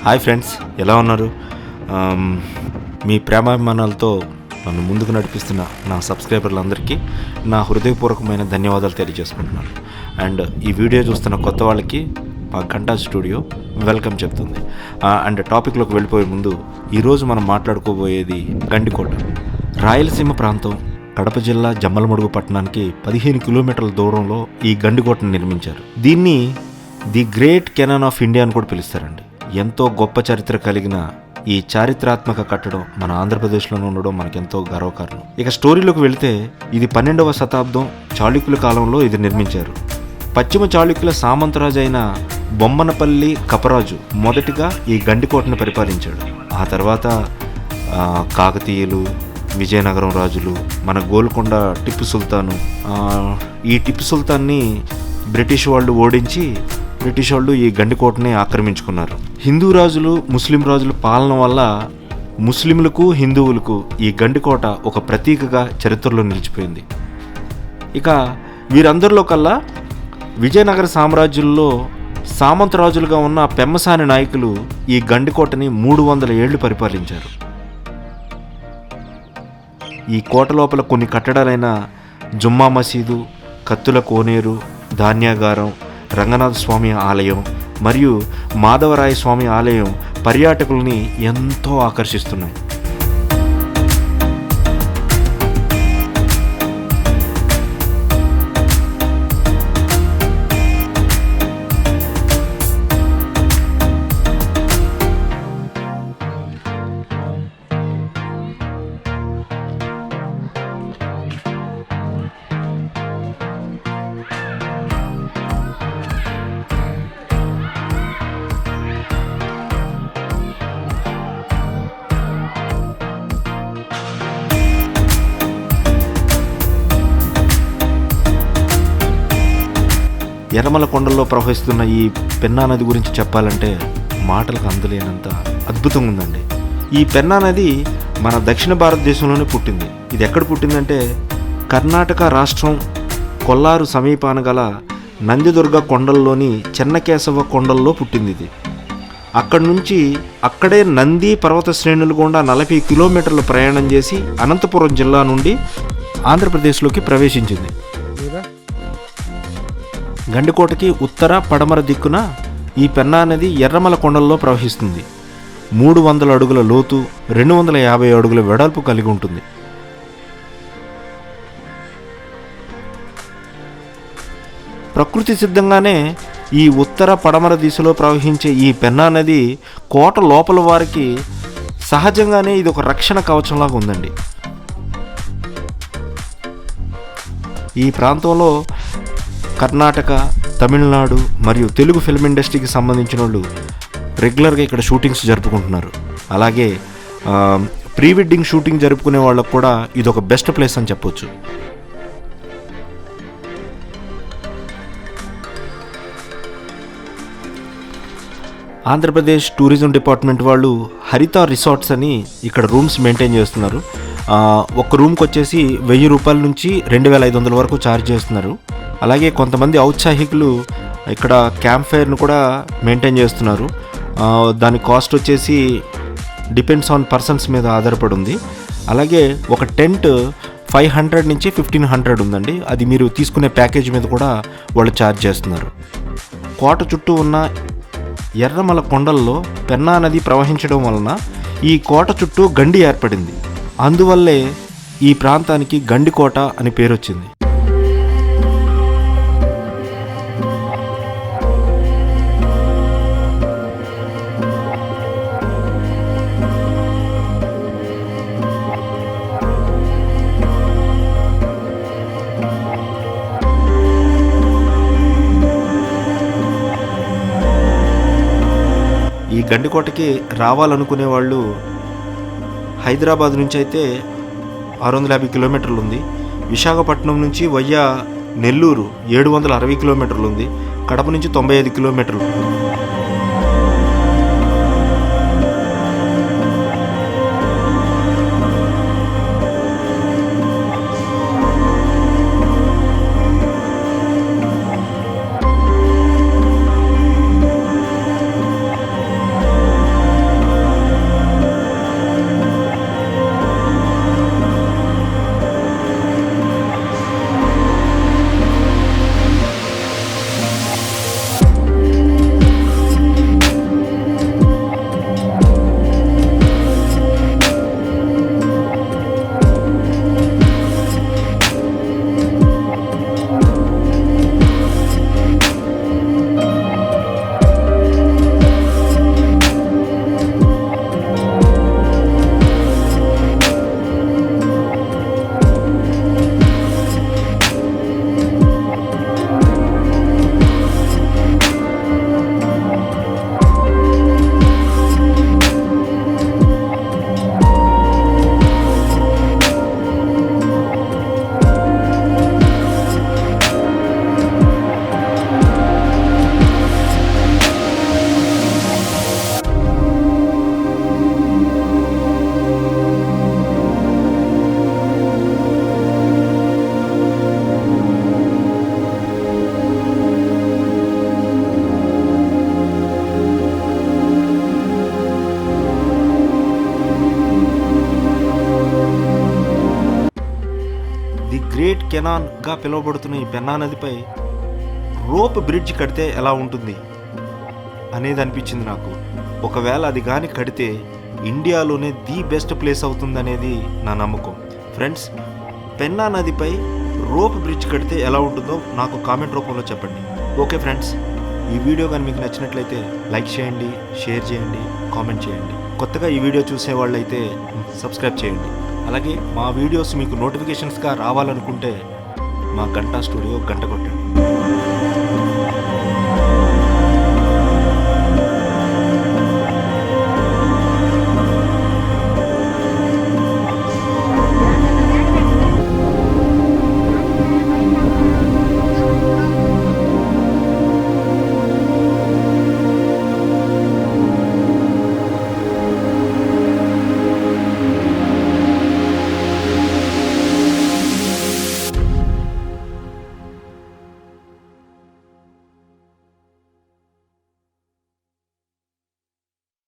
Hi friends, ఎలా ఉన్నారు? మీ ప్రేమాభిమానాలతో నన్ను ముందుకు నడిపిస్తున్న నా సబ్స్క్రైబర్లందరికీ నా హృదయపూర్వకమైన ధన్యవాదాలు తెలియజేసుకుంటున్నాను. అండ్ ఈ వీడియో చూస్తున్న కొత్త వాళ్ళకి మా గంటా స్టూడియో వెల్కమ్ చెప్తుంది. అండ్ టాపిక్లోకి వెళ్ళిపోయే ముందు ఈరోజు మనం మాట్లాడుకోబోయేది గండికోట. రాయలసీమ ప్రాంతం కడప జిల్లా జమ్మలమడుగు పట్టణానికి 15 కిలోమీటర్ల దూరంలో ఈ గండికోటను నిర్మించారు. దీన్ని the great Canon of India అని కూడా పిలుస్తారండి. ఎంతో గొప్ప చరిత్ర కలిగిన ఈ చారిత్రాత్మక కట్టడం మన ఆంధ్రప్రదేశ్లోనే ఉండడం మనకెంతో గర్వకారణం. ఇక స్టోరీలోకి వెళితే ఇది 12వ శతాబ్దం చాళుక్యుల కాలంలో ఇది నిర్మించారు. పశ్చిమ చాళుక్యుల సామంతరాజు అయిన బొమ్మనపల్లి కపరాజు మొదటిగా ఈ గండికోటను పరిపాలించాడు. ఆ తర్వాత కాకతీయులు, విజయనగరం రాజులు, మన గోల్కొండ టిప్పు సుల్తాను, ఈ టిప్పు సుల్తాన్ని బ్రిటిష్ వాళ్ళు ఓడించి బ్రిటిష్ వాళ్ళు ఈ గండికోటని ఆక్రమించుకున్నారు. హిందూ రాజులు, ముస్లిం రాజుల పాలన వల్ల ముస్లింలకు, హిందువులకు ఈ గండికోట ఒక ప్రతీకగా చరిత్రలో నిలిచిపోయింది. ఇక వీరందరిలో కల్లా విజయనగర సామ్రాజ్యంలో సామంత రాజులుగా ఉన్న పెమ్మసాని నాయకులు ఈ గండికోటని 300 ఏళ్లు పరిపాలించారు. ఈ కోట లోపల కొన్ని కట్టడాలైన జుమ్మా మసీదు, కత్తుల కోనేరు, ధాన్యాగారం, రంగనాథ స్వామి ఆలయం మరియు మాధవరాయ స్వామి ఆలయం పర్యాటకుల్ని ఎంతో ఆకర్షిస్తున్నాయి. ఎర్రమల కొండల్లో ప్రవహిస్తున్న ఈ పెన్నా నది గురించి చెప్పాలంటే మాటలకు అందలేనంత అద్భుతంగా ఉందండి. ఈ పెన్నా నది మన దక్షిణ భారతదేశంలోనే పుట్టింది. ఇది ఎక్కడ పుట్టిందంటే కర్ణాటక రాష్ట్రం కొల్లారు సమీపాన గల నందిదుర్గ కొండల్లోని చెన్నకేశవ కొండల్లో పుట్టింది. ఇది అక్కడి నుంచి అక్కడే నంది పర్వత శ్రేణులు గుండా 40 కిలోమీటర్లు ప్రయాణం చేసి అనంతపురం జిల్లా నుండి ఆంధ్రప్రదేశ్లోకి ప్రవేశించింది. గండికోటకి ఉత్తర పడమర దిక్కున ఈ పెన్నా నది ఎర్రమల కొండల్లో ప్రవహిస్తుంది. 300 అడుగుల లోతు, 250 అడుగుల వెడల్పు కలిగి ఉంటుంది. ప్రకృతి సిద్ధంగానే ఈ ఉత్తర పడమర దిశలో ప్రవహించే ఈ పెన్నా నది కోట లోపల వారికి సహజంగానే ఇది ఒక రక్షణ కవచంలాగా ఉందండి. ఈ ప్రాంతంలో కర్ణాటక, తమిళనాడు మరియు తెలుగు ఫిల్మ్ ఇండస్ట్రీకి సంబంధించిన వాళ్ళు రెగ్యులర్గా ఇక్కడ షూటింగ్స్ జరుపుకుంటున్నారు. అలాగే ప్రీ వెడ్డింగ్ షూటింగ్ జరుపుకునే వాళ్ళకు కూడా ఇది ఒక బెస్ట్ ప్లేస్ అని చెప్పొచ్చు. ఆంధ్రప్రదేశ్ టూరిజం డిపార్ట్మెంట్ వాళ్ళు హరిత రిసార్ట్స్ అని ఇక్కడ రూమ్స్ మెయింటైన్ చేస్తున్నారు. ఒక రూమ్కి వచ్చేసి 1000 రూపాయల నుంచి 2500 వరకు ఛార్జ్ చేస్తున్నారు. అలాగే కొంతమంది ఔత్సాహికులు ఇక్కడ క్యాంప్ ఫైర్ను కూడా మెయింటైన్ చేస్తున్నారు. దాని కాస్ట్ వచ్చేసి డిపెండ్స్ ఆన్ పర్సన్స్ మీద ఆధారపడి ఉంది. అలాగే ఒక టెంట్ 500 నుంచి 1500 ఉందండి. అది మీరు తీసుకునే ప్యాకేజ్ మీద కూడా వాళ్ళు ఛార్జ్ చేస్తున్నారు. కోట చుట్టూ ఉన్న ఎర్రమల కొండల్లో పెన్నా నది ప్రవహించడం వలన ఈ కోట చుట్టూ గండి ఏర్పడింది. అందువల్లే ఈ ప్రాంతానికి గండికోట అని పేరు వచ్చింది. ఈ గండికోటకి రావాలనుకునే వాళ్ళు హైదరాబాద్ నుంచి అయితే 650 కిలోమీటర్లు ఉంది. విశాఖపట్నం నుంచి వయ్యా నెల్లూరు 760 కిలోమీటర్లు ఉంది. కడప నుంచి 95 కిలోమీటర్లు. గ్రేట్ కెనాన్గా పిలువబడుతున్న ఈ పెన్నా నదిపై రోప్ బ్రిడ్జ్ కడితే ఎలా ఉంటుంది అనేది అనిపించింది నాకు. ఒకవేళ అది కానీ కడితే ఇండియాలోనే ది బెస్ట్ ప్లేస్ అవుతుందనేది నా నమ్మకం. ఫ్రెండ్స్, పెన్నా నదిపై రోప్ బ్రిడ్జ్ కడితే ఎలా ఉంటుందో నాకు కామెంట్ రూపంలో చెప్పండి. ఓకే ఫ్రెండ్స్, ఈ వీడియో కానీ మీకు నచ్చినట్లయితే లైక్ చేయండి, షేర్ చేయండి, కామెంట్ చేయండి. కొత్తగా ఈ వీడియో చూసే వాళ్ళైతే సబ్స్క్రైబ్ చేయండి. అలాగే మా వీడియోస్ మీకు నోటిఫికేషన్స్గా రావాలనుకుంటే మా గంటా స్టూడియో గంట కొట్టండి.